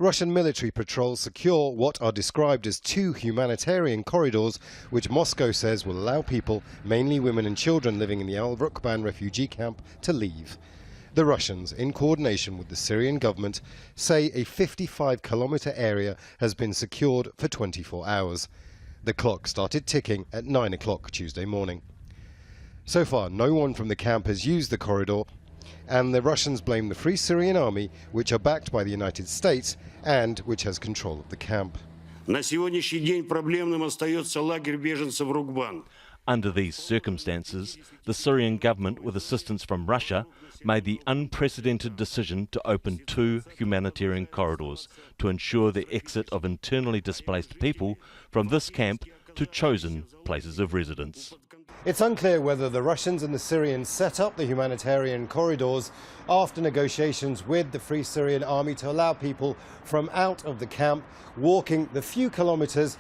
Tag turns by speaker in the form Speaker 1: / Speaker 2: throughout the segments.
Speaker 1: Russian military patrols secure what are described as 2 humanitarian corridors, which Moscow says will allow people, mainly women and children living in the Rukban refugee camp, to leave. The Russians, in coordination with the Syrian government, say a 55-kilometre area has been secured for 24 hours. The clock started ticking at 9 o'clock Tuesday morning. So far, no one from the camp has used the corridor, and the Russians blame the Free Syrian Army, which are backed by the United States and which has control of the camp.
Speaker 2: Under these circumstances, the Syrian government, with assistance from Russia, made the unprecedented decision to open 2 humanitarian corridors to ensure the exit of internally displaced people from this camp to chosen places of residence.
Speaker 1: It's unclear whether the Russians and the Syrians set up the humanitarian corridors after negotiations with the Free Syrian Army to allow people from out of the camp walking the few kilometres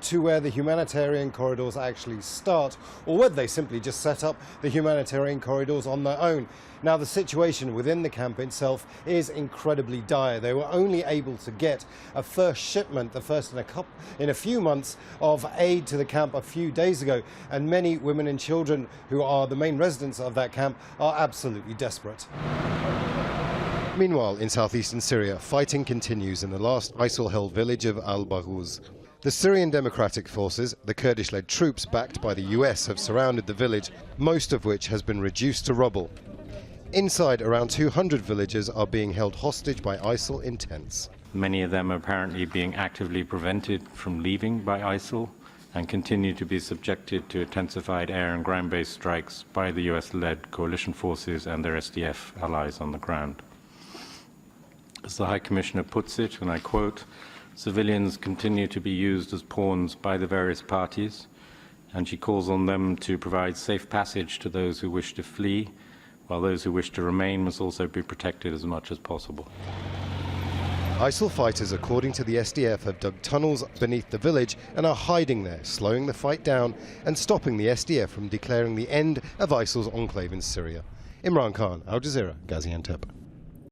Speaker 1: to where the humanitarian corridors actually start, or whether they simply just set up the humanitarian corridors on their own. Now, the situation within the camp itself is incredibly dire. They were only able to get a first shipment, the first in a few months, of aid to the camp a few days ago, and many women and children who are the main residents of that camp are absolutely desperate. Meanwhile, in southeastern Syria, fighting continues in the last ISIL-held village of al-Baghuz. The Syrian Democratic Forces, the Kurdish-led troops backed by the US, have surrounded the village, most of which has been reduced to rubble. Inside, around 200 villagers are being held hostage by ISIL in tents.
Speaker 3: Many of them are apparently being actively prevented from leaving by ISIL and continue to be subjected to intensified air and ground-based strikes by the US-led coalition forces and their SDF allies on the ground. As the High Commissioner puts it, and I quote, "Civilians continue to be used as pawns by the various parties," and she calls on them to provide safe passage to those who wish to flee, while those who wish to remain must also be protected as much as possible.
Speaker 1: ISIL fighters, according to the SDF, have dug tunnels beneath the village and are hiding there, slowing the fight down and stopping the SDF from declaring the end of ISIL's enclave in Syria. Imran Khan, Al Jazeera, Gaziantep.